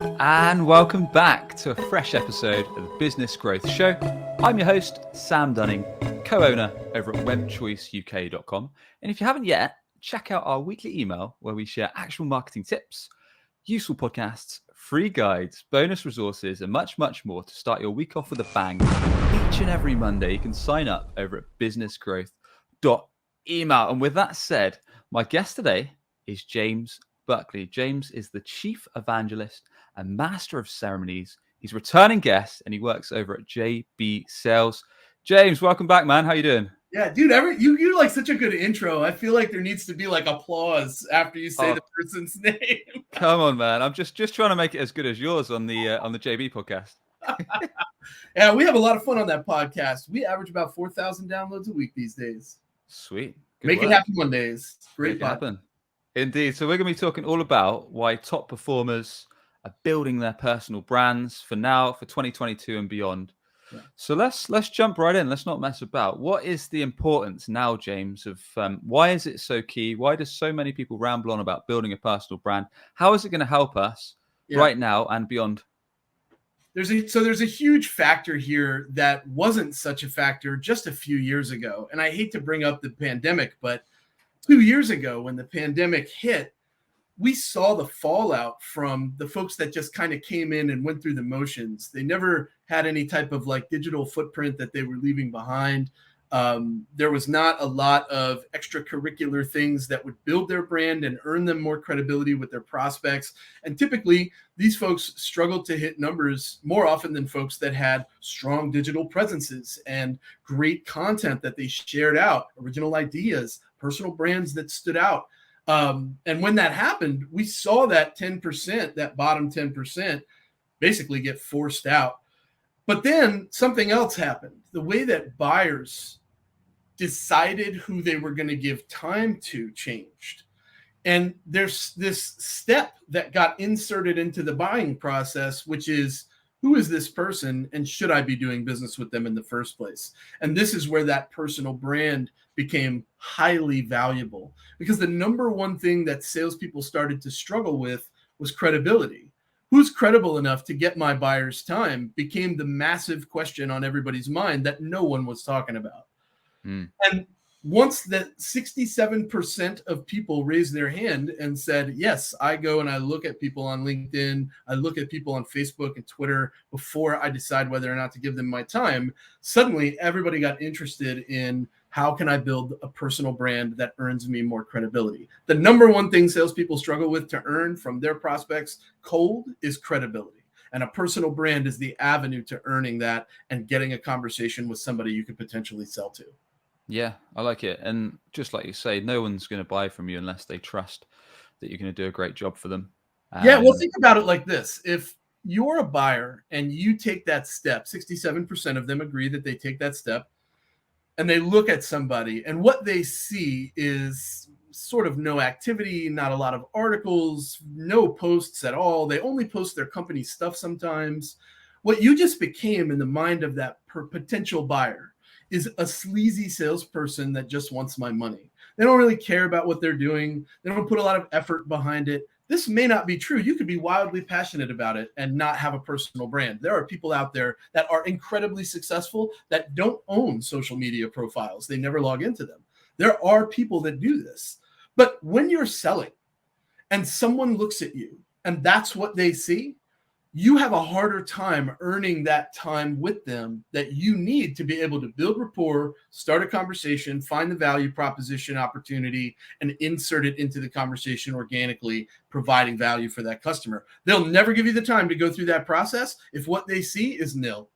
And welcome back to a fresh episode of the Business Growth Show. I'm your host, Sam Dunning, co-owner over at webchoiceuk.com. And if you haven't yet, check out our weekly email where we share actual marketing tips, useful podcasts, free guides, bonus resources, and much, much more to start your week off with a bang. Each and every Monday, you can sign up over at businessgrowth.email. And with that said, my guest today is James Buckley. James is the Chief Evangelist and Master of Ceremonies. He's a returning guest and he works over at JB Sales. James, welcome back, man. How you doing? Yeah, dude, you like such a good intro. I feel like there needs to be like applause after you say the person's name. Come on, man. I'm just trying to make it as good as yours on the JB podcast. Yeah, we have a lot of fun on that podcast. We average about 4,000 downloads a week these days. Sweet. Make it happen Mondays. Great. Make it happen. Indeed. So we're going to be talking all about why top performers are building their personal brands for now, for 2022 and beyond. Yeah. So let's jump right in. Let's not mess about. What is the importance now, James, of why is it so key? Why do so many people ramble on about building a personal brand? How is it going to help us right now and beyond? There's a huge factor here that wasn't such a factor just a few years ago. And I hate to bring up the pandemic, but 2 years ago when the pandemic hit, we saw the fallout from the folks that just kind of came in and went through the motions. They never had any type of like digital footprint that they were leaving behind. There was not a lot of extracurricular things that would build their brand and earn them more credibility with their prospects. And typically, these folks struggled to hit numbers more often than folks that had strong digital presences and great content that they shared out, original ideas, personal brands that stood out. And when that happened, we saw that 10%, that bottom 10%, basically get forced out. But then something else happened. The way that buyers decided who they were going to give time to changed. And there's this step that got inserted into the buying process, which is, who is this person and should I be doing business with them in the first place? And this is where that personal brand became highly valuable, because the number one thing that salespeople started to struggle with was credibility. Who's credible enough to get my buyer's time became the massive question on everybody's mind that no one was talking about. And once that 67% of people raised their hand and said, yes, I go and I look at people on LinkedIn, I look at people on Facebook and Twitter before I decide whether or not to give them my time, suddenly everybody got interested in, how can I build a personal brand that earns me more credibility? The number one thing salespeople struggle with to earn from their prospects cold is credibility. And a personal brand is the avenue to earning that and getting a conversation with somebody you could potentially sell to. Yeah, I like it. And just like you say, no one's going to buy from you unless they trust that you're going to do a great job for them. Yeah, well, think about it like this. If you're a buyer and you take that step, 67% of them agree that they take that step, and they look at somebody and what they see is sort of no activity, not a lot of articles, no posts at all. They only post their company stuff sometimes. What you just became in the mind of that potential buyer is a sleazy salesperson that just wants my money. They don't really care about what they're doing. They don't put a lot of effort behind it. This may not be true. You could be wildly passionate about it and not have a personal brand. There are people out there that are incredibly successful that don't own social media profiles. They never log into them. There are people that do this. But when you're selling and someone looks at you and that's what they see, you have a harder time earning that time with them that you need to be able to build rapport, start a conversation, find the value proposition opportunity, and insert it into the conversation organically, providing value for that customer. They'll never give you the time to go through that process if what they see is nil.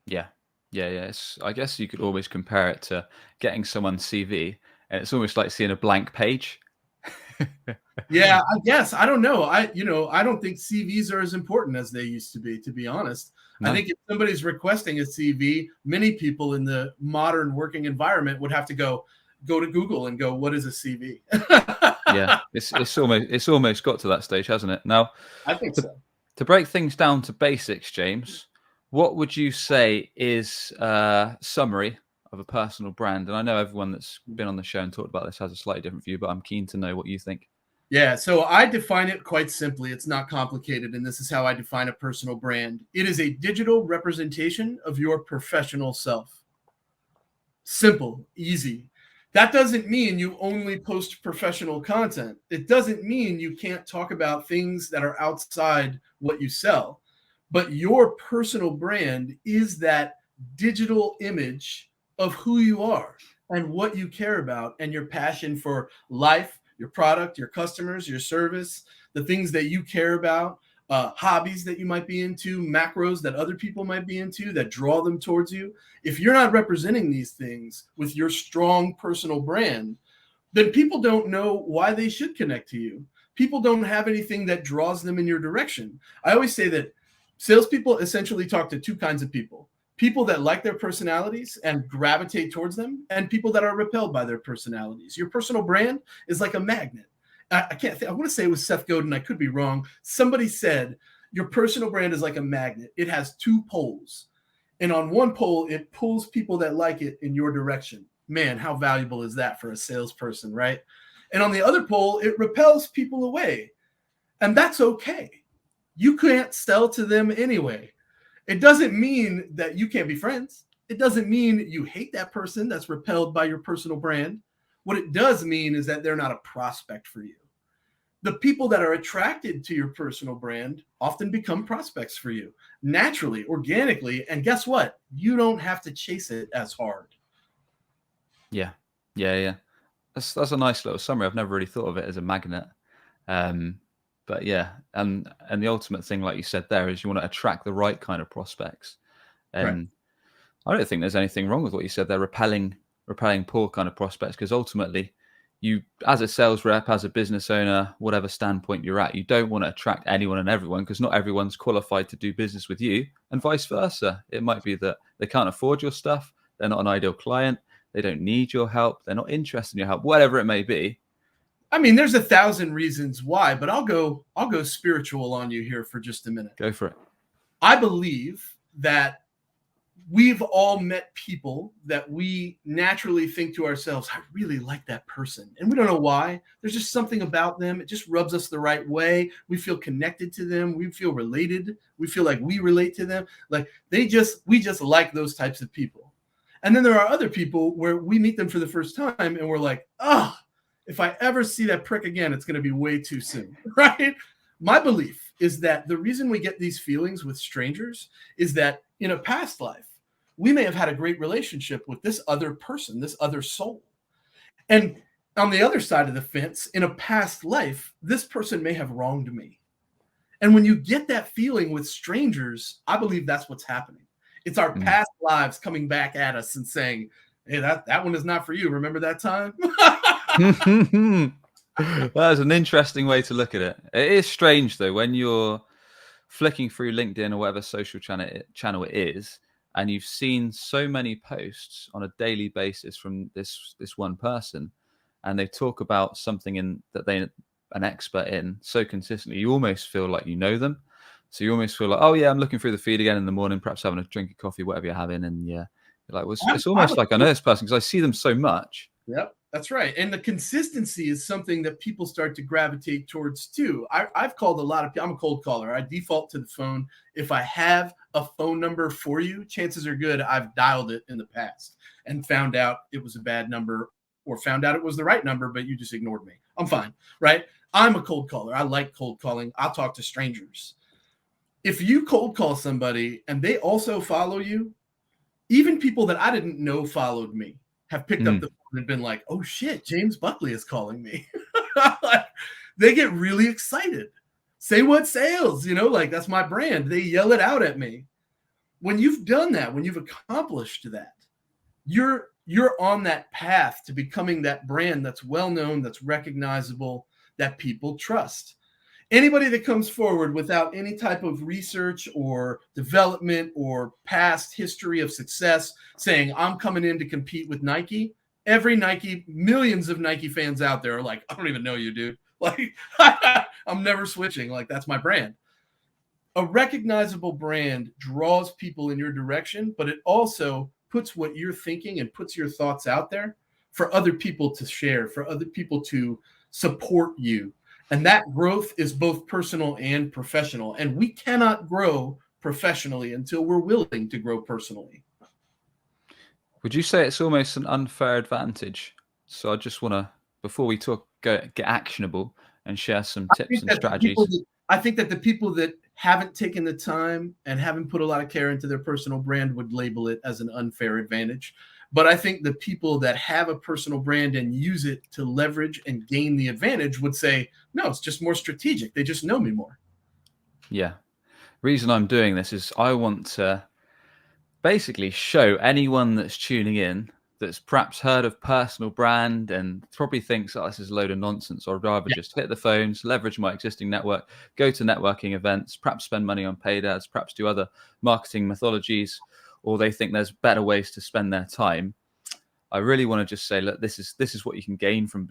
Yeah. I guess you could always compare it to getting someone's CV, and it's almost like seeing a blank page. Yeah, I guess. I don't know. I don't think CVs are as important as they used to be honest. No. I think if somebody's requesting a CV, many people in the modern working environment would have to go to Google and go, what is a CV? Yeah, it's almost got to that stage, hasn't it? Now, I think so. To break things down to basics, James, what would you say is a summary of a personal brand? And I know everyone that's been on the show and talked about this has a slightly different view, but I'm keen to know what you think. Yeah, so I define it quite simply. It's not complicated, and this is how I define a personal brand. It is a digital representation of your professional self. Simple, easy. That doesn't mean you only post professional content. It doesn't mean you can't talk about things that are outside what you sell. But your personal brand is that digital image of who you are and what you care about and your passion for life, your product, your customers, your service, the things that you care about, hobbies that you might be into, macros that other people might be into that draw them towards you. If you're not representing these things with your strong personal brand, then people don't know why they should connect to you. People don't have anything that draws them in your direction. I always say that salespeople essentially talk to two kinds of people: people that like their personalities and gravitate towards them, and people that are repelled by their personalities. Your personal brand is like a magnet. I can't think, I want to say it was Seth Godin. I could be wrong. Somebody said your personal brand is like a magnet. It has two poles. And on one pole, it pulls people that like it in your direction. Man, how valuable is that for a salesperson, right? And on the other pole, it repels people away. And that's okay. You can't sell to them anyway. It doesn't mean that you can't be friends. It doesn't mean you hate that person that's repelled by your personal brand. What it does mean is that they're not a prospect for you. The people that are attracted to your personal brand often become prospects for you naturally, organically. And guess what? You don't have to chase it as hard. Yeah. That's a nice little summary. I've never really thought of it as a magnet. But yeah, and the ultimate thing, like you said there, is you want to attract the right kind of prospects. And right. I don't think there's anything wrong with what you said there, repelling poor kind of prospects, because ultimately you, as a sales rep, as a business owner, whatever standpoint you're at, you don't want to attract anyone and everyone, because not everyone's qualified to do business with you, and vice versa. It might be that they can't afford your stuff, they're not an ideal client, they don't need your help, they're not interested in your help, whatever it may be. I mean, there's 1,000 reasons why, but I'll go spiritual on you here for just a minute. Go for it. I believe that we've all met people that we naturally think to ourselves, I really like that person. And we don't know why. There's just something about them. It just rubs us the right way. We feel connected to them. We feel related. We feel like we relate to them. Like we just like those types of people. And then there are other people where we meet them for the first time and we're like, oh, if I ever see that prick again, it's going to be way too soon, right? My belief is that the reason we get these feelings with strangers is that in a past life, we may have had a great relationship with this other person, this other soul. And on the other side of the fence, in a past life, this person may have wronged me. And when you get that feeling with strangers, I believe that's what's happening. It's our past lives coming back at us and saying, hey, that one is not for you. Remember that time? That's an interesting way to look at it. It is strange, though, when you're flicking through LinkedIn or whatever social channel it is, and you've seen so many posts on a daily basis from this one person, and they talk about something that they're an expert in so consistently, you almost feel like you know them. So you almost feel like, oh yeah, I'm looking through the feed again in the morning, perhaps having a drink of coffee, whatever you're having, and yeah, you're like, well, it's almost like I know this person because I see them so much. Yep, that's right. And the consistency is something that people start to gravitate towards too. I've called a lot of people. I'm a cold caller. I default to the phone. If I have a phone number for you, chances are good I've dialed it in the past and found out it was a bad number, or found out it was the right number, but you just ignored me. I'm fine, right? I'm a cold caller. I like cold calling. I'll talk to strangers. If you cold call somebody and they also follow you, even people that I didn't know followed me have picked up the phone and been like, oh shit, James Buckley is calling me. They get really excited. Say what sales, like that's my brand. They yell it out at me. When you've done that, when you've accomplished that, you're on that path to becoming that brand that's well-known, that's recognizable, that people trust. Anybody that comes forward without any type of research or development or past history of success saying, I'm coming in to compete with Nike, every Nike, millions of Nike fans out there are like, I don't even know you, dude. Like, I'm never switching. Like, that's my brand. A recognizable brand draws people in your direction, but it also puts what you're thinking and puts your thoughts out there for other people to share, for other people to support you. And that growth is both personal and professional. And we cannot grow professionally until we're willing to grow personally. Would you say it's almost an unfair advantage? So I just want to, before we get actionable and share some tips and strategies. I think that the people that haven't taken the time and haven't put a lot of care into their personal brand would label it as an unfair advantage. But I think the people that have a personal brand and use it to leverage and gain the advantage would say, no, it's just more strategic. They just know me more. Yeah. Reason I'm doing this is I want to basically show anyone that's tuning in that's perhaps heard of personal brand and probably thinks, oh, this is a load of nonsense, or I'd rather just hit the phones, leverage my existing network, go to networking events, perhaps spend money on paid ads, perhaps do other marketing methodologies, or they think there's better ways to spend their time. I really want to just say, look, this is what you can gain from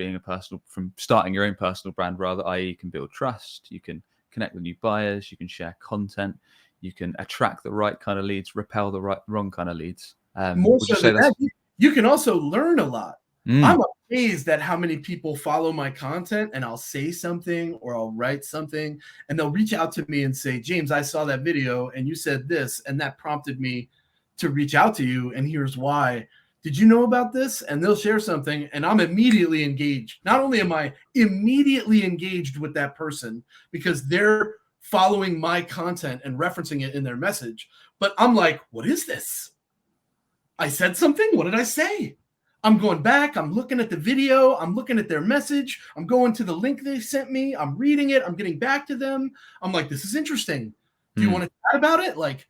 from starting your own personal brand, rather, i.e. you can build trust, you can connect with new buyers, you can share content, you can attract the right kind of leads, repel the wrong kind of leads. More so than that, you can also learn a lot. I'm amazed at how many people follow my content, and I'll say something or I'll write something and they'll reach out to me and say, James, I saw that video and you said this, and that prompted me to reach out to you. And here's why. Did you know about this? And they'll share something and I'm immediately engaged. Not only am I immediately engaged with that person because they're following my content and referencing it in their message, but I'm like, what is this? I said something. What did I say? I'm going back. I'm looking at the video. I'm looking at their message. I'm going to the link they sent me. I'm reading it. I'm getting back to them. I'm like, this is interesting. Do you want to chat about it? Like,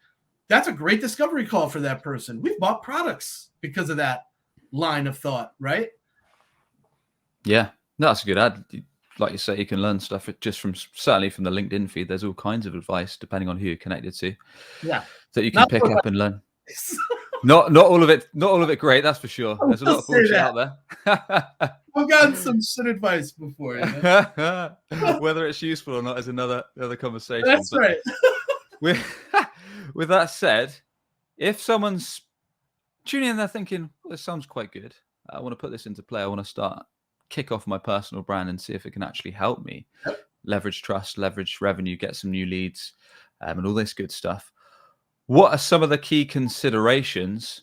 that's a great discovery call for that person. We've bought products because of that line of thought, right? Yeah, no, that's a good ad. Like you say, you can learn stuff just certainly from the LinkedIn feed. There's all kinds of advice depending on who you're connected to. Yeah, that you can pick up and learn. Not all of it great, that's for sure. There's a lot of bullshit out there. I've gotten some shit advice before. You know? Whether it's useful or not is another conversation. That's right. With that said, if someone's tuning in, they're thinking, well, this sounds quite good. I want to put this into play. I want to kick off my personal brand and see if it can actually help me leverage trust, leverage revenue, get some new leads, and all this good stuff. What are some of the key considerations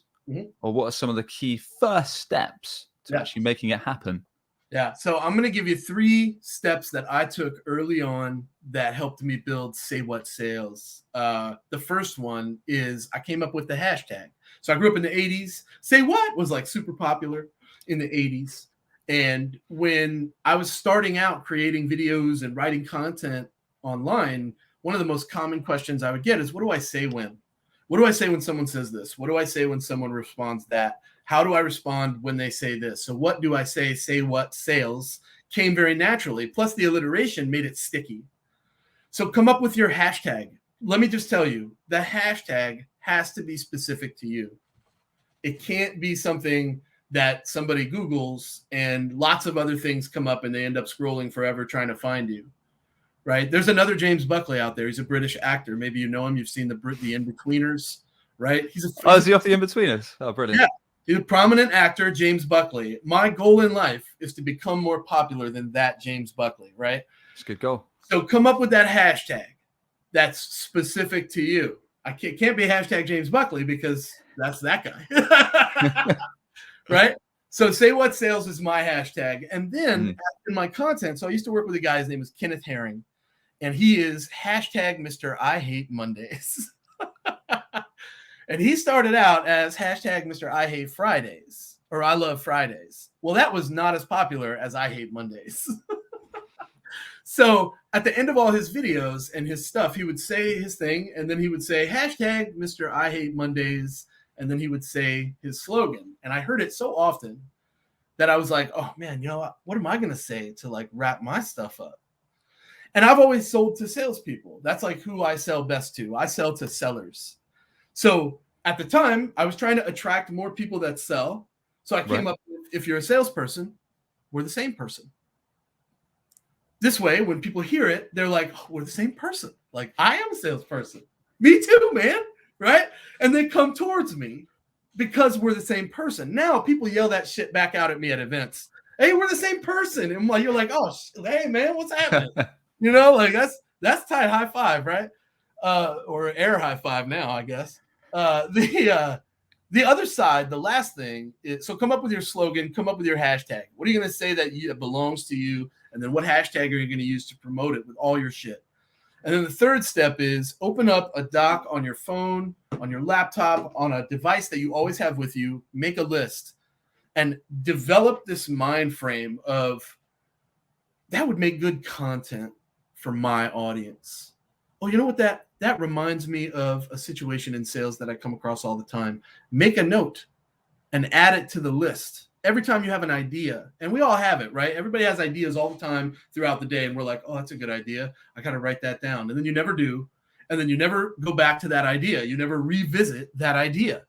or what are some of the key first steps to actually making it happen? Yeah. So I'm going to give you 3 steps that I took early on that helped me build Say What Sales. The first one is I came up with the hashtag. So I grew up in the 80s. Say What was like super popular in the 80s. And when I was starting out creating videos and writing content online, one of the most common questions I would get is, what do I say when? What do I say when someone says this? What do I say when someone responds that? How do I respond when they say this? So what do I say? Say What Sales came very naturally. Plus the alliteration made it sticky. So come up with your hashtag. Let me just tell you, the hashtag has to be specific to you. It can't be something that somebody Googles and lots of other things come up and they end up scrolling forever trying to find you. Right? There's another James Buckley out there. He's a British actor. Maybe you know him. You've seen the In-Betweeners, right? Is he off the In-Betweeners? Oh, brilliant. Yeah. He's a prominent actor, James Buckley. My goal in life is to become more popular than that James Buckley, right? It's a good goal. So come up with that hashtag that's specific to you. It can't be hashtag James Buckley because that's that guy. Right? So Say What Sales is my hashtag. And then in my content, so I used to work with a guy, his name is Kenneth Herring. And he is hashtag Mr. I Hate Mondays. And he started out as hashtag Mr. I Hate Fridays or I Love Fridays. Well, that was not as popular as I Hate Mondays. So at the end of all his videos and his stuff, he would say his thing and then he would say hashtag Mr. I Hate Mondays. And then he would say his slogan. And I heard it so often that I was like, oh man, you know what am I going to say to like wrap my stuff up? And I've always sold to salespeople. That's like who I sell best to. I sell to sellers. So at the time, I was trying to attract more people that sell. So I came up with, if you're a salesperson, we're the same person. This way, when people hear it, they're like, oh, we're the same person. Like, I am a salesperson. Me too, man. Right? And they come towards me because we're the same person. Now people yell that shit back out at me at events. Hey, we're the same person. And like, you're like, oh, hey, man, what's happening? You know, like that's tight high five, right? Or air high five now, I guess. The other side, the last thing is, so come up with your slogan, come up with your hashtag. What are you going to say that belongs to you? And then what hashtag are you going to use to promote it with all your shit? And then the third step is open up a doc on your phone, on your laptop, on a device that you always have with you, make a list, and develop this mind frame of that would make good content for my audience. Oh, you know what? That reminds me of a situation in sales that I come across all the time. Make a note and add it to the list. Every time you have an idea, and we all have it, right? Everybody has ideas all the time throughout the day, and we're like, oh, that's a good idea. I got to write that down. And then you never do. And then you never go back to that idea. You never revisit that idea.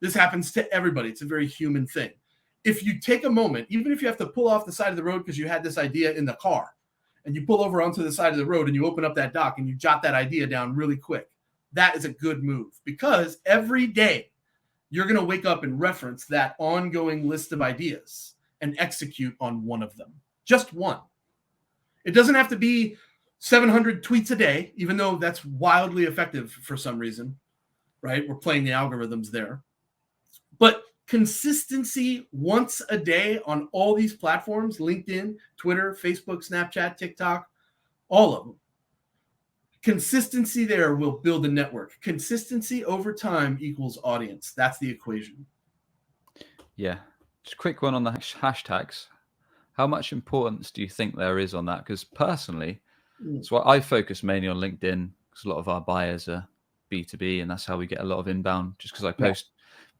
This happens to everybody. It's a very human thing. If you take a moment, even if you have to pull off the side of the road because you had this idea in the car, and you pull over onto the side of the road and you open up that doc and you jot that idea down really quick, that is a good move, because every day you're going to wake up and reference that ongoing list of ideas and execute on one of them. Just one. It doesn't have to be 700 tweets a day, even though that's wildly effective for some reason, right? We're playing the algorithms there. But consistency once a day on all these platforms, LinkedIn, Twitter, Facebook, Snapchat, TikTok, all of them. Consistency there will build a network. Consistency over time equals audience. That's the equation. Yeah. Just a quick one on the hashtags. How much importance do you think there is on that? Because personally, so I focus mainly on LinkedIn, because a lot of our buyers are B2B, and that's how we get a lot of inbound, just because I post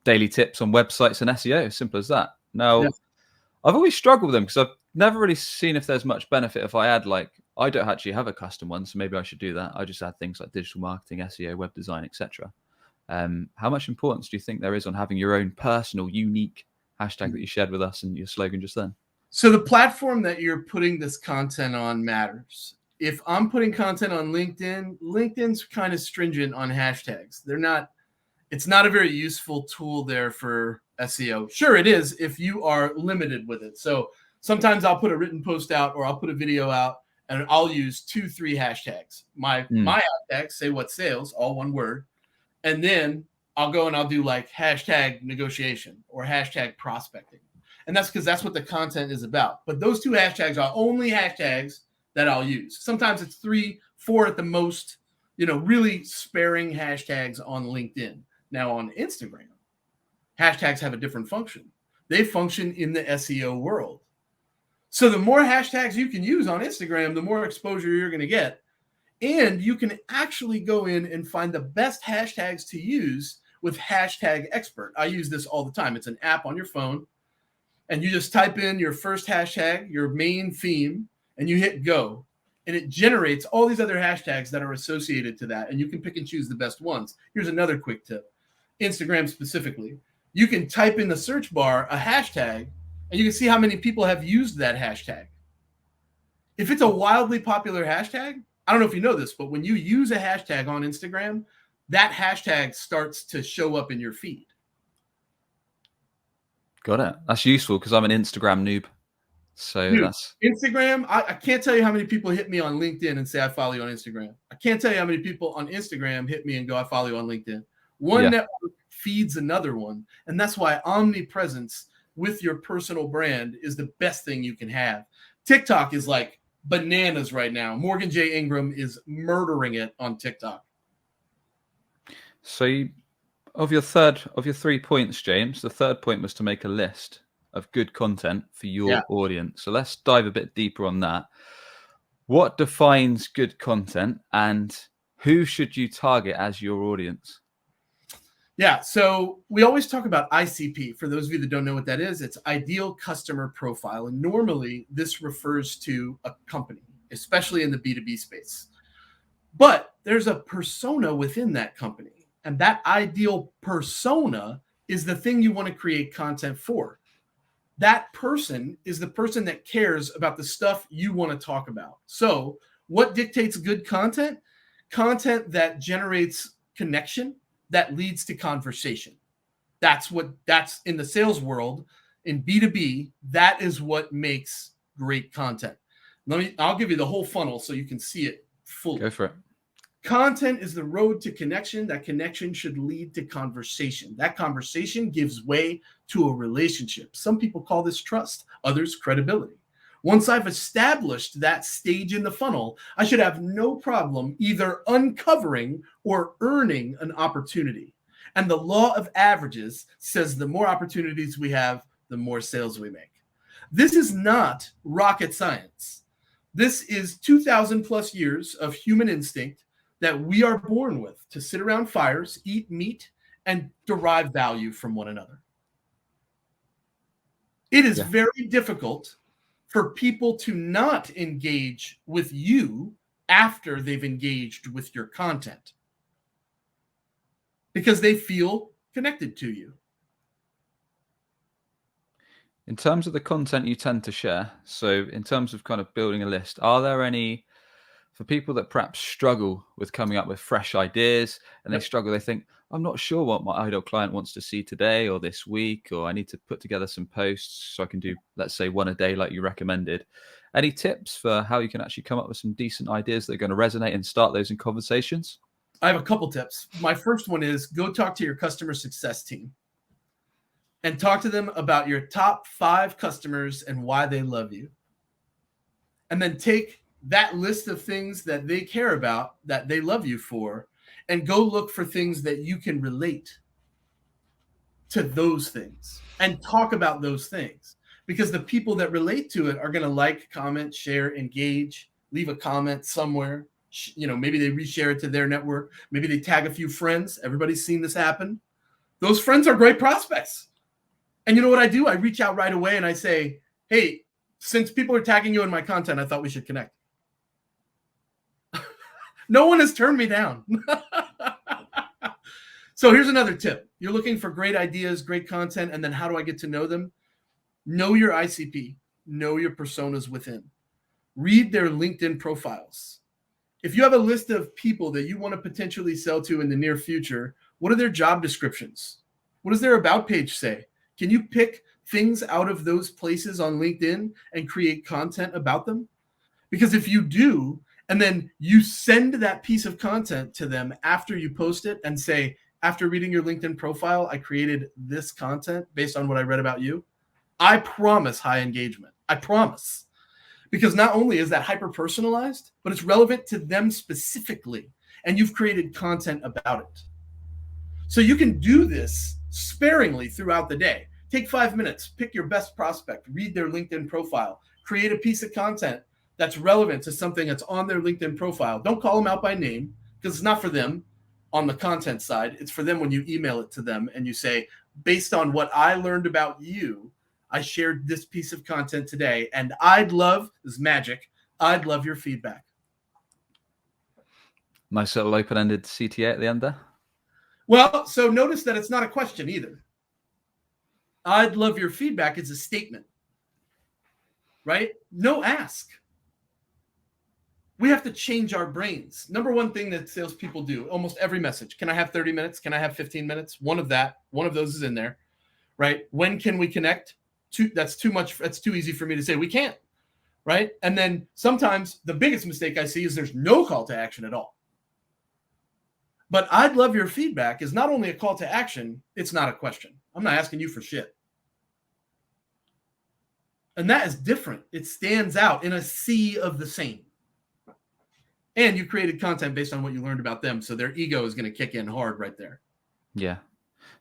daily tips on websites and SEO. Simple as that. Now, I've always struggled with them because I've never really seen if there's much benefit if I add, like, I don't actually have a custom one, so maybe I should do that. I just add things like digital marketing, SEO, web design, etc. How much importance do you think there is on having your own personal, unique hashtag that you shared with us and your slogan just then? So the platform that you're putting this content on matters. If I'm putting content on LinkedIn, LinkedIn's kind of stringent on hashtags. It's not a very useful tool there for SEO. Sure, it is if you are limited with it. So sometimes I'll put a written post out or I'll put a video out and I'll use 2-3 hashtags. My hashtags, say what sales, all one word. And then I'll go and I'll do like hashtag negotiation or hashtag prospecting. And that's because that's what the content is about. But those 2 hashtags are only hashtags that I'll use. Sometimes it's 3, 4 at the most, really sparing hashtags on LinkedIn. Now on Instagram, hashtags have a different function. They function in the SEO world. So the more hashtags you can use on Instagram, the more exposure you're going to get. And you can actually go in and find the best hashtags to use with Hashtag Expert. I use this all the time. It's an app on your phone. And you just type in your first hashtag, your main theme, and you hit go. And it generates all these other hashtags that are associated to that. And you can pick and choose the best ones. Here's another quick tip. Instagram specifically. You can type in the search bar a hashtag, and you can see how many people have used that hashtag. If it's a wildly popular hashtag, I don't know if you know this, but when you use a hashtag on Instagram, that hashtag starts to show up in your feed. Got it. That's useful because I'm an Instagram noob. So Dude, that's Instagram. I can't tell you how many people hit me on LinkedIn and say I follow you on Instagram. I can't tell you how many people on Instagram hit me and go, I follow you on LinkedIn. One network feeds another one. And that's why omnipresence with your personal brand is the best thing you can have. TikTok is like bananas right now. Morgan J. Ingram is murdering it on TikTok. So of your 3 points, James, the third point was to make a list of good content for your audience. So let's dive a bit deeper on that. What defines good content and who should you target as your audience? Yeah, so we always talk about ICP. For those of you that don't know what that is, it's ideal customer profile. And normally this refers to a company, especially in the B2B space. But there's a persona within that company. And that ideal persona is the thing you want to create content for. That person is the person that cares about the stuff you want to talk about. So what dictates good content? Content that generates connection, that leads to conversation. That's in the sales world. in B2B, that is what makes great content. I'll give you the whole funnel so you can see it fully. Go for it. Content is the road to connection. That connection should lead to conversation. That conversation gives way to a relationship. Some people call this trust, others credibility. Once I've established that stage in the funnel, I should have no problem either uncovering or earning an opportunity. And the law of averages says the more opportunities we have, the more sales we make. This is not rocket science. This is 2,000 plus years of human instinct that we are born with to sit around fires, eat meat, and derive value from one another. It is very difficult for people to not engage with you after they've engaged with your content because they feel connected to you. In terms of the content you tend to share, so in terms of kind of building a list, are there any, for people that perhaps struggle with coming up with fresh ideas and they struggle, they think, I'm not sure what my ideal client wants to see today or this week, or I need to put together some posts so I can do, let's say, one a day like you recommended. Any tips for how you can actually come up with some decent ideas that are going to resonate and start those in conversations? I have a couple tips. My first one is go talk to your customer success team and talk to them about your top 5 customers and why they love you. And then take that list of things that they care about, that they love you for, and go look for things that you can relate to those things and talk about those things. Because the people that relate to it are going to like, comment, share, engage, leave a comment somewhere. Maybe they reshare it to their network. Maybe they tag a few friends. Everybody's seen this happen. Those friends are great prospects. And you know what I do? I reach out right away and I say, hey, since people are tagging you in my content, I thought we should connect. No one has turned me down. So here's another tip. You're looking for great ideas, great content, and then how do I get to know them? Know your ICP. Know your personas within. Read their LinkedIn profiles. If you have a list of people that you want to potentially sell to in the near future, what are their job descriptions? What does their about page say? Can you pick things out of those places on LinkedIn and create content about them? Because if you do, and then you send that piece of content to them after you post it and say, after reading your LinkedIn profile, I created this content based on what I read about you, I promise high engagement. I promise. Because not only is that hyper-personalized, but it's relevant to them specifically, and you've created content about it. So you can do this sparingly throughout the day. Take 5 minutes, pick your best prospect, read their LinkedIn profile, create a piece of content that's relevant to something that's on their LinkedIn profile. Don't call them out by name because it's not for them on the content side. It's for them when you email it to them and you say, based on what I learned about you, I shared this piece of content today, and I'd love, this is magic, I'd love your feedback. Nice little open-ended CTA at the end there. Well, so notice that it's not a question either. I'd love your feedback is a statement, right? No ask. We have to change our brains. Number one thing that salespeople do, almost every message, can I have 30 minutes? Can I have 15 minutes? One of those is in there, right? When can we connect? That's too much. That's too easy for me to say. We can't, right? And then sometimes the biggest mistake I see is there's no call to action at all. But I'd love your feedback is not only a call to action, it's not a question. I'm not asking you for shit. And that is different. It stands out in a sea of the same. And you created content based on what you learned about them. So their ego is going to kick in hard right there. Yeah.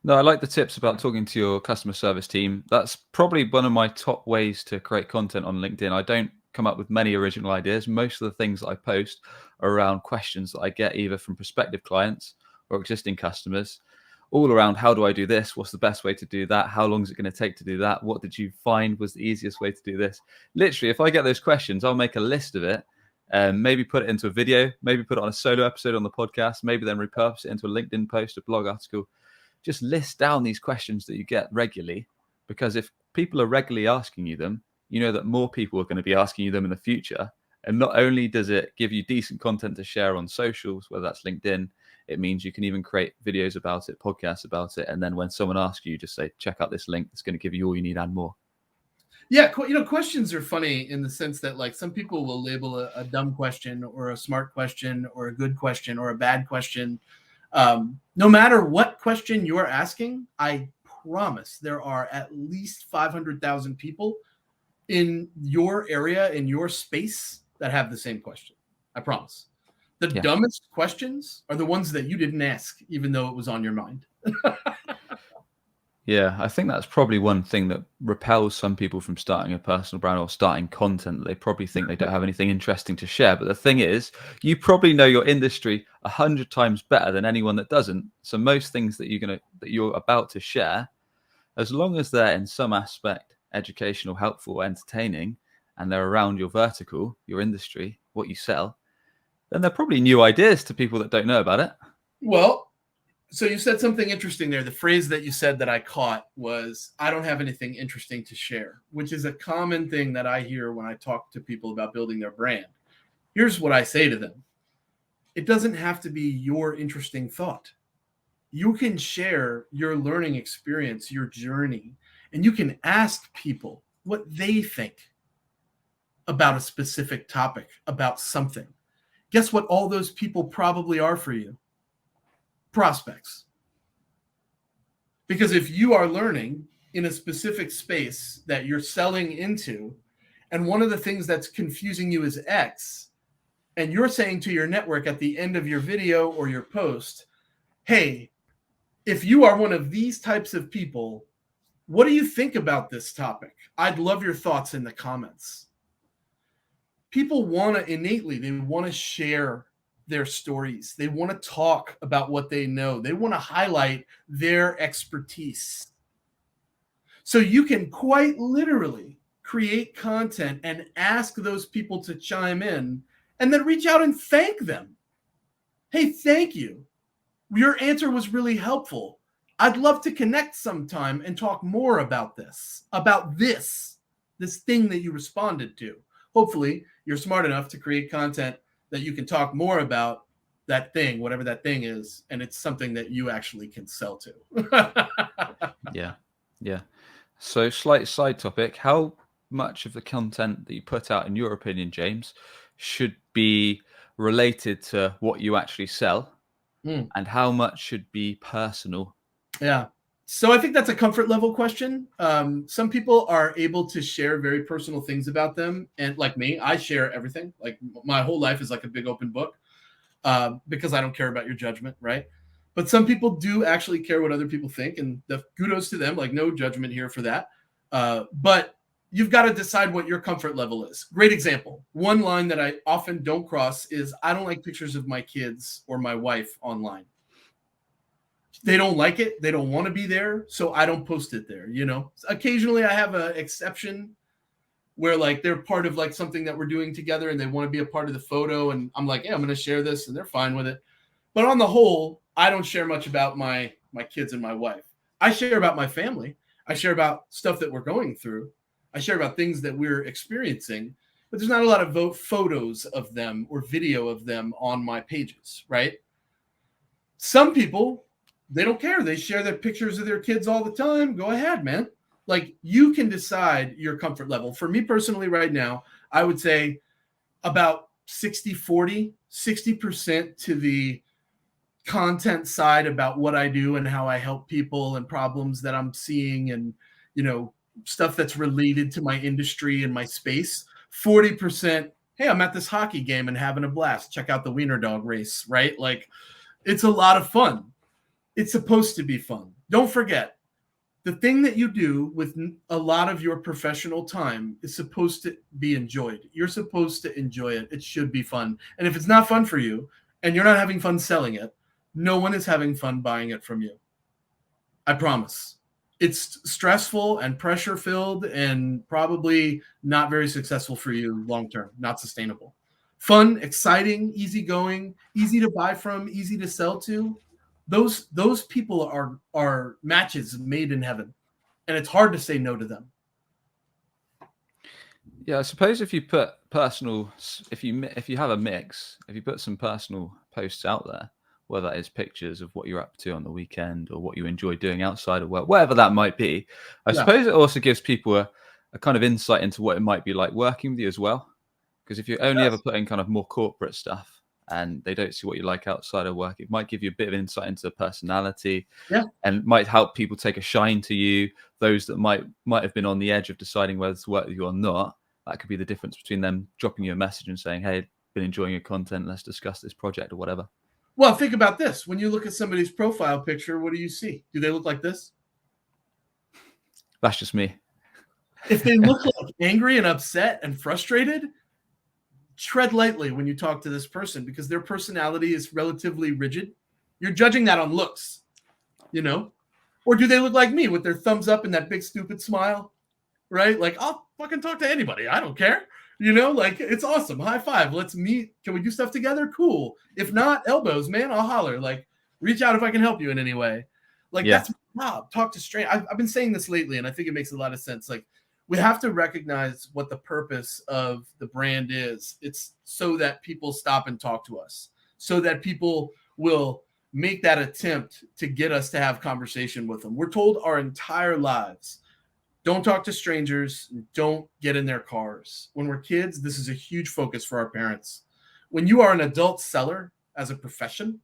No, I like the tips about talking to your customer service team. That's probably one of my top ways to create content on LinkedIn. I don't come up with many original ideas. Most of the things that I post are around questions that I get either from prospective clients or existing customers, all around how do I do this? What's the best way to do that? How long is it going to take to do that? What did you find was the easiest way to do this? Literally, if I get those questions, I'll make a list of it. Maybe put it into a video, maybe put it on a solo episode on the podcast, maybe then repurpose it into a LinkedIn post, a blog article. Just list down these questions that you get regularly, because if people are regularly asking you them, you know that more people are going to be asking you them in the future, And not only does it give you decent content to share on socials, whether that's LinkedIn, it means you can even create videos about it, podcasts about it. And then when someone asks you, just say, check out this link. It's going to give you all you need and more. Yeah, questions are funny in the sense that like some people will label a dumb question or a smart question or a good question or a bad question. No matter what question you're asking, I promise there are at least 500,000 people in your area, in your space, that have the same question. I promise. The dumbest questions are the ones that you didn't ask, even though it was on your mind. Yeah, I think that's probably one thing that repels some people from starting a personal brand or starting content. They probably think they don't have anything interesting to share. But the thing is, you probably know your industry 100 times better than anyone that doesn't. So most things that you're about to share, as long as they're in some aspect educational, helpful, entertaining, and they're around your vertical, your industry, what you sell, then they're probably new ideas to people that don't know about it. Well, so you said something interesting there. The phrase that you said that I caught was, I don't have anything interesting to share, which is a common thing that I hear when I talk to people about building their brand. Here's what I say to them. It doesn't have to be your interesting thought. You can share your learning experience, your journey, and you can ask people what they think about a specific topic, about something. Guess what all those people probably are for you? Prospects. Because if you are learning in a specific space that you're selling into, and one of the things that's confusing you is X, and you're saying to your network at the end of your video or your post, hey, if you are one of these types of people, what do you think about this topic? I'd love your thoughts in the comments. People want to innately, they want to share their stories. They want to talk about what they know. They want to highlight their expertise. So you can quite literally create content and ask those people to chime in and then reach out and thank them. Hey, thank you. Your answer was really helpful. I'd love to connect sometime and talk more about this thing that you responded to. Hopefully, you're smart enough to create content that you can talk more about that thing, whatever that thing is, and it's something that you actually can sell to. Yeah. So slight side topic, how much of the content that you put out, in your opinion, James, should be related to what you actually sell? And how much should be personal? Yeah. So I think that's a comfort level question. Some people are able to share very personal things about them. And like me, I share everything. Like my whole life is like a big open book because I don't care about your judgment, right? But some people do actually care what other people think. And the kudos to them, like no judgment here for that. But you've got to decide what your comfort level is. Great example. One line that I often don't cross is I don't like pictures of my kids or my wife online. They don't like it. They don't want to be there. So I don't post it there. You know, occasionally I have an exception where like they're part of like something that we're doing together and they want to be a part of the photo. And I'm like, yeah, I'm going to share this, and they're fine with it. But on the whole, I don't share much about my kids and my wife. I share about my family. I share about stuff that we're going through. I share about things that we're experiencing, but there's not a lot of photos of them or video of them on my pages, right? Some people, they don't care. They share their pictures of their kids all the time. Go ahead, man. Like you can decide your comfort level. For me personally right now, I would say about 60-40, 60% to the content side about what I do and how I help people and problems that I'm seeing and, you know, stuff that's related to my industry and my space. 40%, hey, I'm at this hockey game and having a blast. Check out the wiener dog race, right? Like it's a lot of fun. It's supposed to be fun. Don't forget, the thing that you do with a lot of your professional time is supposed to be enjoyed. You're supposed to enjoy it. It should be fun. And if it's not fun for you and you're not having fun selling it, no one is having fun buying it from you. I promise. It's stressful and pressure filled and probably not very successful for you long term, not sustainable. Fun, exciting, easygoing, easy to buy from, easy to sell to. Those people are matches made in heaven, and it's hard to say no to them. Yeah, I suppose if you put personal, if you have a mix, if you put some personal posts out there, whether that is pictures of what you're up to on the weekend or what you enjoy doing outside of work, whatever that might be, I suppose it also gives people a kind of insight into what it might be like working with you as well. Because if you're only ever putting kind of more corporate stuff and they don't see what you like outside of work, it might give you a bit of insight into personality, and might help people take a shine to you. Those that might have been on the edge of deciding whether to work with you or not, that could be the difference between them dropping you a message and saying, hey, been enjoying your content, let's discuss this project or whatever. Well, think about this. When you look at somebody's profile picture, what do you see? Do they look like this? That's just me. If they look like angry and upset and frustrated, tread lightly when you talk to this person, because their personality is relatively rigid. You're judging that on looks, you know? Or do they look like me with their thumbs up and that big stupid smile, right? Like, I'll fucking talk to anybody. I don't care. You know, like, it's awesome. High five. Let's meet. Can we do stuff together? Cool. If not, elbows, man, I'll holler. Like, reach out if I can help you in any way. Like, that's my job. Talk to strangers. I've been saying this lately, and I think it makes a lot of sense. Like, we have to recognize what the purpose of the brand is. It's so that people stop and talk to us, so that people will make that attempt to get us to have conversation with them. We're told our entire lives, don't talk to strangers, don't get in their cars. When we're kids, this is a huge focus for our parents. When you are an adult seller as a profession,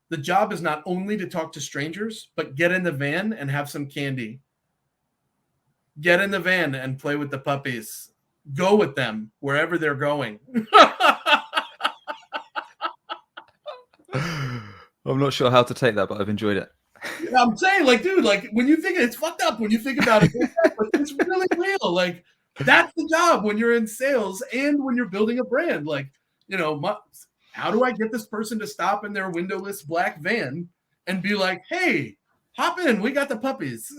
the job is not only to talk to strangers, but get in the van and have some candy. Get in the van and play with the puppies. Go with them wherever they're going. I'm not sure how to take that, but I've enjoyed it. I'm saying, like, dude, like, when you think it's fucked up when you think about it, but it's really real. Like, that's the job when you're in sales and when you're building a brand. Like, you know, how do I get this person to stop in their windowless black van and be like, hey, hop in, we got the puppies.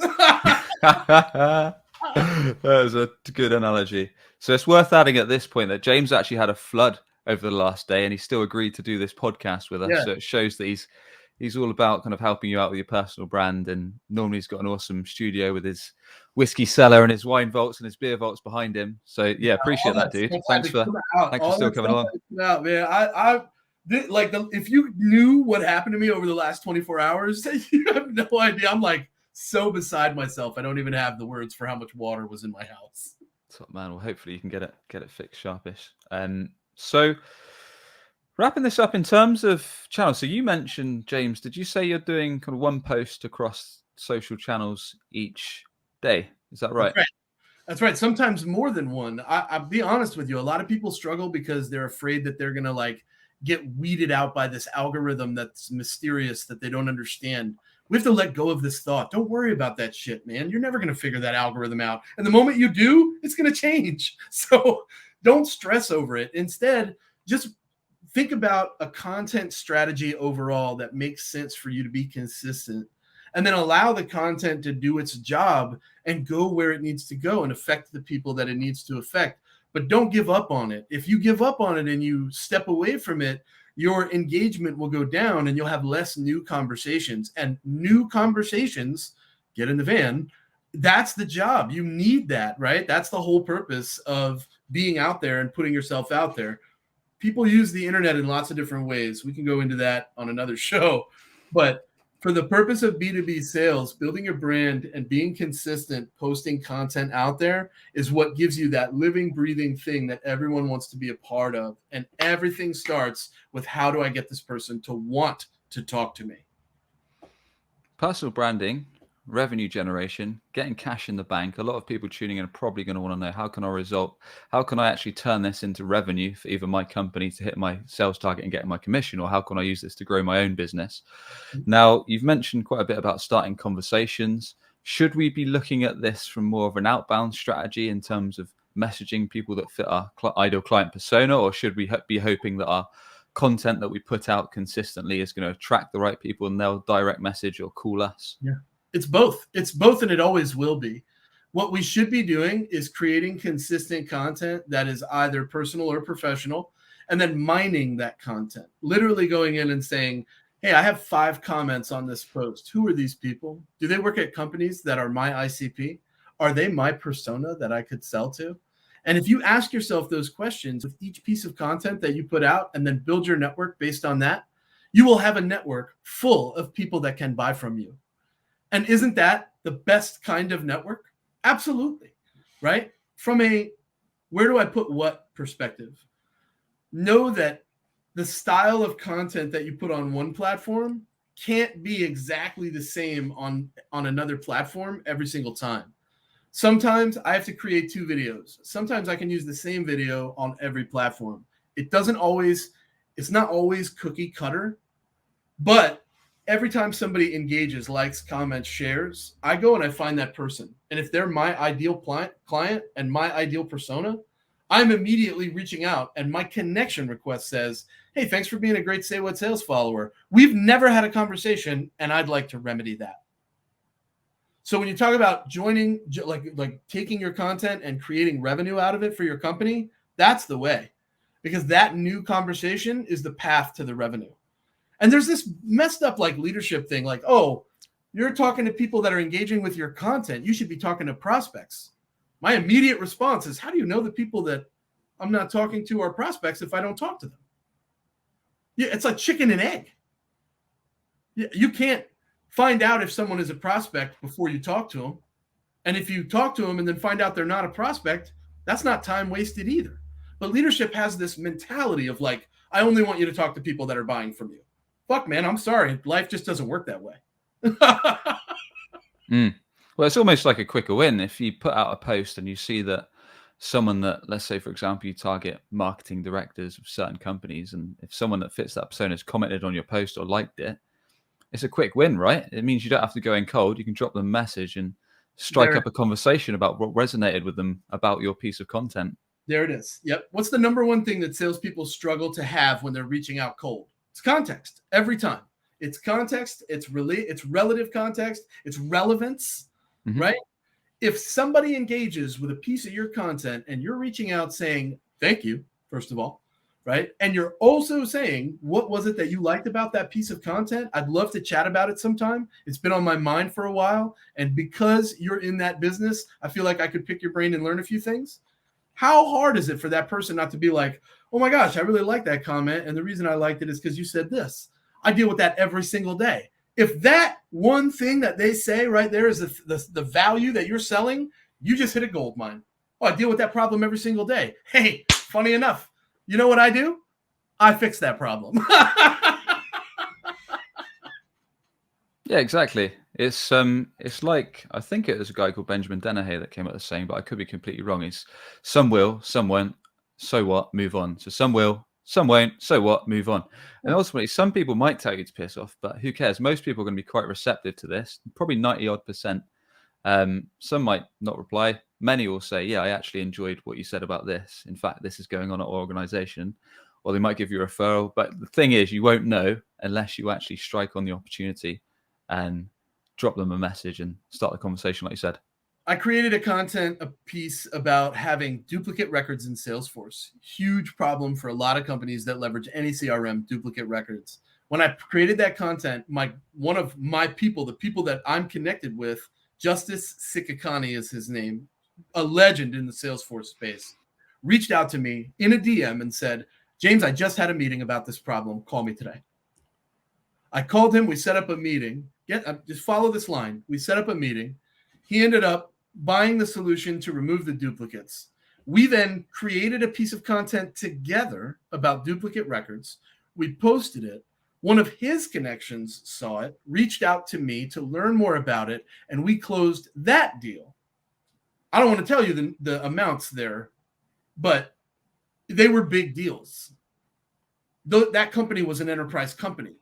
That was a good analogy. So it's worth adding at this point that James actually had a flood over the last day and he still agreed to do this podcast with us. Yeah. So it shows that he's all about kind of helping you out with your personal brand, and normally he's got an awesome studio with his whiskey cellar and his wine vaults and his beer vaults behind him. So yeah, appreciate that, dude. Thanks for still coming along. Out, man. I like, if you knew what happened to me over the last 24 hours, you have no idea. I'm like so beside myself. I don't even have the words for how much water was in my house. Top man. Well, hopefully you can get it fixed sharpish. So wrapping this up in terms of channels. So you mentioned, James, did you say you're doing kind of one post across social channels each day? Is that right? That's right. Sometimes more than one. I'll be honest with you. A lot of people struggle because they're afraid that they're going to like get weeded out by this algorithm that's mysterious that they don't understand. We have to let go of this thought. Don't worry about that shit, man. You're never going to figure that algorithm out. And the moment you do, it's going to change. So don't stress over it. Instead, just think about a content strategy overall that makes sense for you to be consistent, and then allow the content to do its job and go where it needs to go and affect the people that it needs to affect. But don't give up on it. If you give up on it and you step away from it, your engagement will go down and you'll have less new conversations. And new conversations, get in the van. That's the job. You need that, right? That's the whole purpose of being out there and putting yourself out there. People use the internet in lots of different ways. We can go into that on another show. But for the purpose of B2B sales, building your brand and being consistent, posting content out there is what gives you that living, breathing thing that everyone wants to be a part of. And everything starts with, how do I get this person to want to talk to me? Personal branding, revenue generation, getting cash in the bank. A lot of people tuning in are probably going to want to know, how can I actually turn this into revenue for either my company to hit my sales target and get my commission, or how can I use this to grow my own business? Now, you've mentioned quite a bit about starting conversations. Should we be looking at this from more of an outbound strategy in terms of messaging people that fit our ideal client persona, or should we be hoping that our content that we put out consistently is going to attract the right people and they'll direct message or call us? Yeah. It's both. It's both, and it always will be. What we should be doing is creating consistent content that is either personal or professional, and then mining that content. Literally going in and saying, hey, I have 5 comments on this post. Who are these people? Do they work at companies that are my ICP? Are they my persona that I could sell to? And if you ask yourself those questions with each piece of content that you put out and then build your network based on that, you will have a network full of people that can buy from you. And isn't that the best kind of network? Absolutely, right? From a where do I put what perspective, know that the style of content that you put on one platform can't be exactly the same on another platform every single time. Sometimes I have to create 2 videos. Sometimes I can use the same video on every platform. It's not always cookie cutter, but every time somebody engages, likes, comments, shares, I go and I find that person. And if they're my ideal client and my ideal persona, I'm immediately reaching out, and my connection request says, hey, thanks for being a great Say What Sales follower. We've never had a conversation, and I'd like to remedy that. So when you talk about joining, like taking your content and creating revenue out of it for your company, that's the way, because that new conversation is the path to the revenue. And there's this messed up like leadership thing, like, oh, you're talking to people that are engaging with your content. You should be talking to prospects. My immediate response is, how do you know the people that I'm not talking to are prospects if I don't talk to them? Yeah, it's like chicken and egg. You can't find out if someone is a prospect before you talk to them. And if you talk to them and then find out they're not a prospect, that's not time wasted either. But leadership has this mentality of like, I only want you to talk to people that are buying from you. Fuck, man, I'm sorry. Life just doesn't work that way. Well, it's almost like a quicker win. If you put out a post and you see that someone that, let's say, for example, you target marketing directors of certain companies, and if someone that fits that persona has commented on your post or liked it, it's a quick win, right? It means you don't have to go in cold. You can drop them a message and strike up a conversation about what resonated with them about your piece of content. There it is. Yep. What's the number one thing that salespeople struggle to have when they're reaching out cold? It's context every time. It's context. It's relative context. It's relevance, right? If somebody engages with a piece of your content and you're reaching out saying, thank you, first of all, right? And you're also saying, what was it that you liked about that piece of content? I'd love to chat about it sometime. It's been on my mind for a while. And because you're in that business, I feel like I could pick your brain and learn a few things. How hard is it for that person not to be like, oh my gosh, I really like that comment. And the reason I liked it is because you said this. I deal with that every single day. If that one thing that they say right there is the value that you're selling, you just hit a gold mine. Oh, I deal with that problem every single day. Hey, funny enough, you know what I do? I fix that problem. Yeah, exactly. It's like, I think it was a guy called Benjamin Dennehy that came up with the saying, but I could be completely wrong. It's some will, some won't. So what? Move on. So some will, some won't. So what? Move on. And ultimately, some people might tell you to piss off, but who cares? Most people are going to be quite receptive to this. Probably 90-odd%. Some might not reply. Many will say, yeah, I actually enjoyed what you said about this. In fact, this is going on at our organization. Or they might give you a referral. But the thing is, you won't know unless you actually strike on the opportunity and drop them a message and start the conversation like you said. I created a piece about having duplicate records in Salesforce. Huge problem for a lot of companies that leverage any CRM, duplicate records. When I created that content, one of my people, the people that I'm connected with, Justice Sikakani is his name, a legend in the Salesforce space, reached out to me in a DM and said, James, I just had a meeting about this problem. Call me today. I called him. We set up a meeting. Just follow this line. We set up a meeting. He ended up buying the solution to remove the duplicates. We then created a piece of content together about duplicate records. We posted it. One of his connections saw it, reached out to me to learn more about it, and we closed that deal. I don't want to tell you the amounts there, but they were big deals. That company was an enterprise company.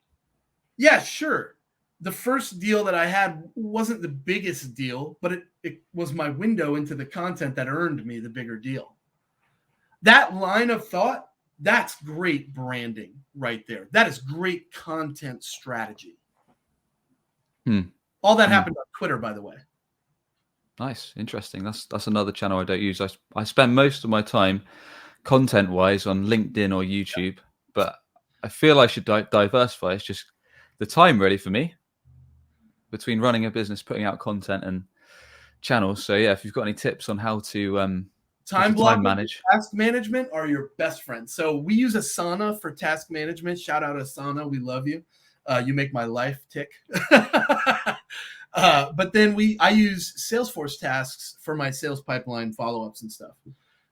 Yeah, sure. The first deal that I had wasn't the biggest deal, but it was my window into the content that earned me the bigger deal. That line of thought, that's great branding right there. That is great content strategy. All that happened on Twitter, by the way. Nice. Interesting. That's another channel I don't use. I spend most of my time content-wise on LinkedIn or YouTube, but I feel I should diversify. It's just the time really for me between running a business, putting out content and channels. So yeah, if you've got any tips on how to Time time blocking and manage. task management are your best friends. So we use Asana for task management. Shout out Asana. We love you. You make my life tick. But then I use Salesforce tasks for my sales pipeline follow-ups and stuff.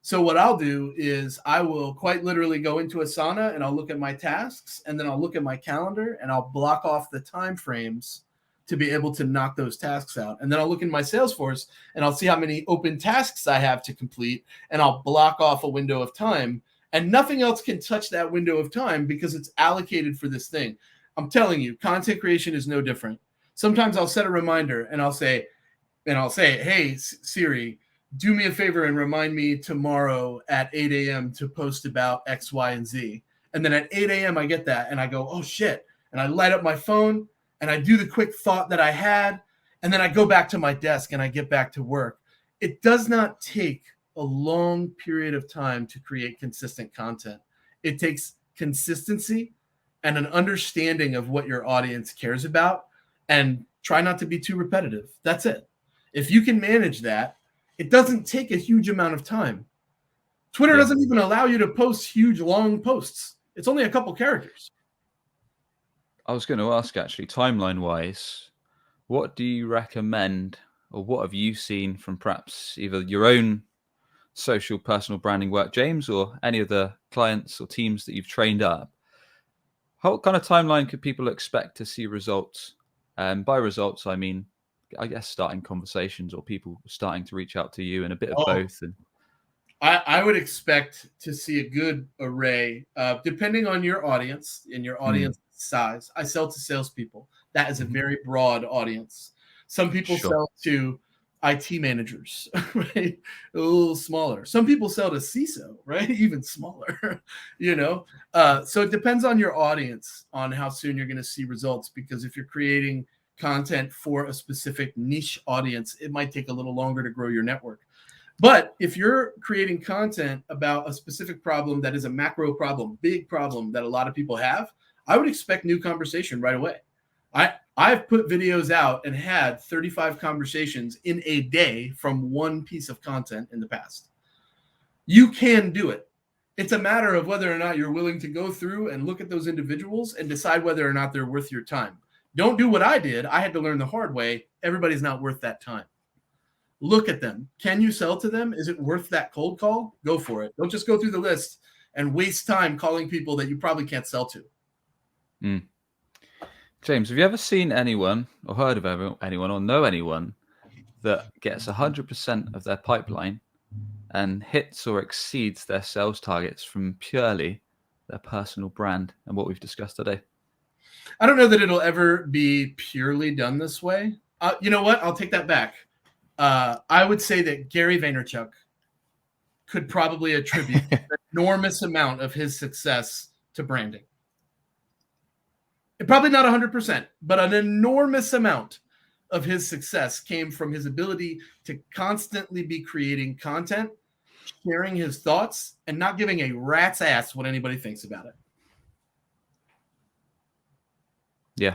So what I'll do is I will quite literally go into Asana and I'll look at my tasks, and then I'll look at my calendar and I'll block off the time frames to be able to knock those tasks out. And then I'll look in my Salesforce and I'll see how many open tasks I have to complete, and I'll block off a window of time, and nothing else can touch that window of time because it's allocated for this thing. I'm telling you, content creation is no different. Sometimes I'll set a reminder and I'll say, hey, Siri, do me a favor and remind me tomorrow at 8 a.m. to post about X, Y, and Z. And then at 8 a.m. I get that and I go, oh shit. And I light up my phone and I do the quick thought that I had. And then I go back to my desk and I get back to work. It does not take a long period of time to create consistent content. It takes consistency and an understanding of what your audience cares about, and try not to be too repetitive. That's it. If you can manage that, it doesn't take a huge amount of time. Twitter doesn't even allow you to post huge, long posts. It's only a couple characters. I was going to ask, actually, timeline-wise, what do you recommend, or what have you seen from perhaps either your own social personal branding work, James, or any of the clients or teams that you've trained up? What kind of timeline could people expect to see results? And by results, I mean, I guess, starting conversations or people starting to reach out to you, and a bit of both. And I would expect to see a good array, depending on your audience and your audience size. I sell to salespeople. That is a very broad audience. Some people sell to IT managers, right? A little smaller. Some people sell to CISO, right? Even smaller, So it depends on your audience on how soon you're going to see results, because if you're creating content for a specific niche audience, it might take a little longer to grow your network. But if you're creating content about a specific problem that is a macro problem, big problem that a lot of people have, I would expect new conversation right away. I've put videos out and had 35 conversations in a day from one piece of content in the past. You can do it. It's a matter of whether or not you're willing to go through and look at those individuals and decide whether or not they're worth your time. Don't do what I did. I had to learn the hard way. Everybody's not worth that time. Look at them. Can you sell to them? Is it worth that cold call? Go for it. Don't just go through the list and waste time calling people that you probably can't sell to. James, have you ever seen anyone or heard of anyone or know anyone that gets 100% of their pipeline and hits or exceeds their sales targets from purely their personal brand and what we've discussed today? I don't know that it'll ever be purely done this way. You know what? I'll take that back. I would say that Gary Vaynerchuk could probably attribute an enormous amount of his success to branding. Probably not 100%, but an enormous amount of his success came from his ability to constantly be creating content, sharing his thoughts, and not giving a rat's ass what anybody thinks about it. Yeah,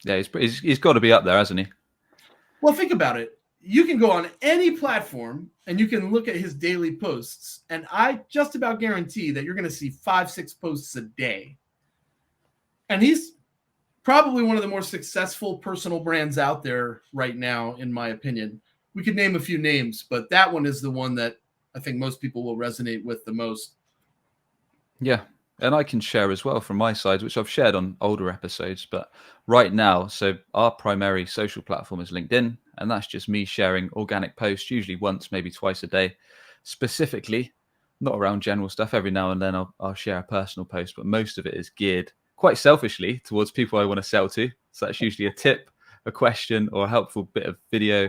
he's got to be up there, hasn't he? Well, think about it. You can go on any platform and you can look at his daily posts, and I just about guarantee that you're going to see 5-6 posts a day. And he's probably one of the more successful personal brands out there right now, in my opinion. We could name a few names, but that one is the one that I think most people will resonate with the most. Yeah. And I can share as well from my side, which I've shared on older episodes, but right now, so our primary social platform is LinkedIn, and that's just me sharing organic posts, usually once, maybe twice a day, specifically, not around general stuff. Every now and then I'll share a personal post, but most of it is geared quite selfishly towards people I want to sell to. So that's usually a tip, a question, or a helpful bit of video,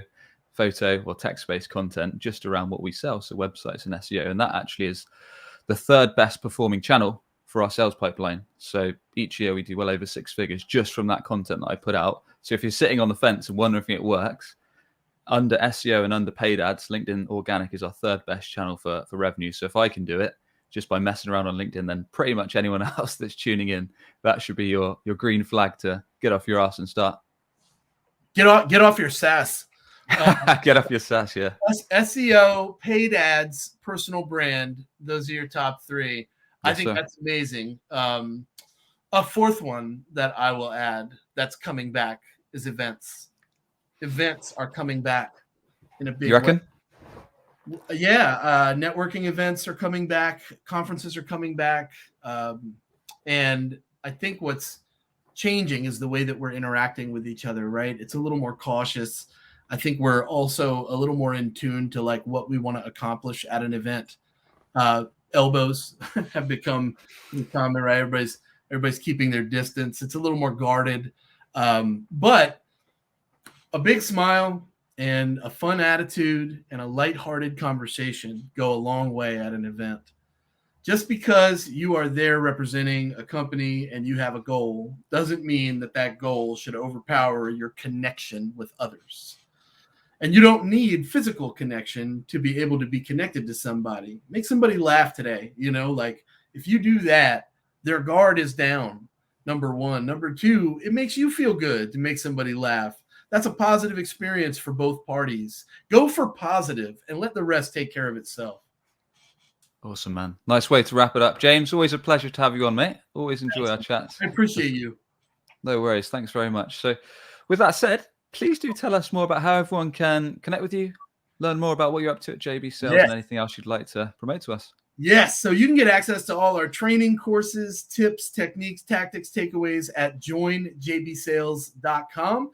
photo, or text-based content just around what we sell, so websites and SEO. And that actually is the third best performing channel for our sales pipeline. So each year we do well over 6 figures just from that content that I put out. So if you're sitting on the fence and wondering if it works, under SEO and under paid ads, LinkedIn organic is our third best channel for revenue. So if I can do it just by messing around on LinkedIn, then pretty much anyone else that's tuning in, that should be your green flag to get off your ass and start. Get off your sass. Get off your sass, yeah. SEO, paid ads, personal brand. Those are your top three. I Yes, think sir. that's amazing. A fourth one that I will add that's coming back is events. Events are coming back in a big You way. reckon? Yeah, networking events are coming back. Conferences are coming back. And I think what's changing is the way that we're interacting with each other, right? It's a little more cautious. I think we're also a little more in tune to like what we want to accomplish at an event. Elbows have become common, right? Everybody's keeping their distance. It's a little more guarded, but a big smile and a fun attitude and a lighthearted conversation go a long way at an event. Just because you are there representing a company and you have a goal doesn't mean that that goal should overpower your connection with others. And you don't need physical connection to be able to be connected to somebody. Make somebody laugh today. Like if you do that, their guard is down. Number one. Number two, it makes you feel good to make somebody laugh. That's a positive experience for both parties. Go for positive and let the rest take care of itself. Awesome, man. Nice way to wrap it up. James, always a pleasure to have you on, mate. Always enjoy our chats. I appreciate you. No worries. Thanks very much. So with that said, please do tell us more about how everyone can connect with you, learn more about what you're up to at JB Sales and anything else you'd like to promote to us. Yes. So you can get access to all our training courses, tips, techniques, tactics, takeaways at joinjbsales.com.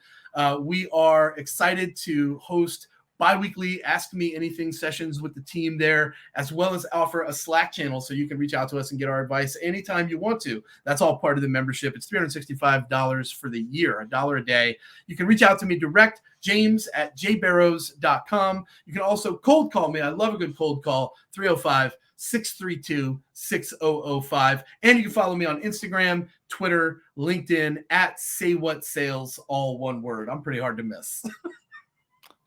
We are excited to host bi-weekly Ask Me Anything sessions with the team there, as well as offer a Slack channel so you can reach out to us and get our advice anytime you want to. That's all part of the membership. It's $365 for the year, $1 a day. You can reach out to me direct, james@jbarrows.com. You can also cold call me. I love a good cold call, 305-632-6005. And you can follow me on Instagram, Twitter, LinkedIn @SayWhatSales, all one word. I'm pretty hard to miss.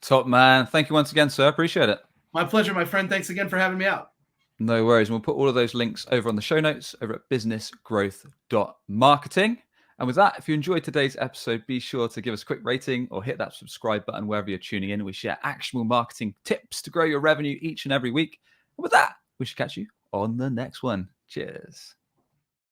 Top man. Thank you once again, sir. Appreciate it. My pleasure, my friend. Thanks again for having me out. No worries. And we'll put all of those links over on the show notes over at businessgrowth.marketing. And with that, if you enjoyed today's episode, be sure to give us a quick rating or hit that subscribe button wherever you're tuning in. We share actionable marketing tips to grow your revenue each and every week. And with that, we should catch you on the next one. Cheers.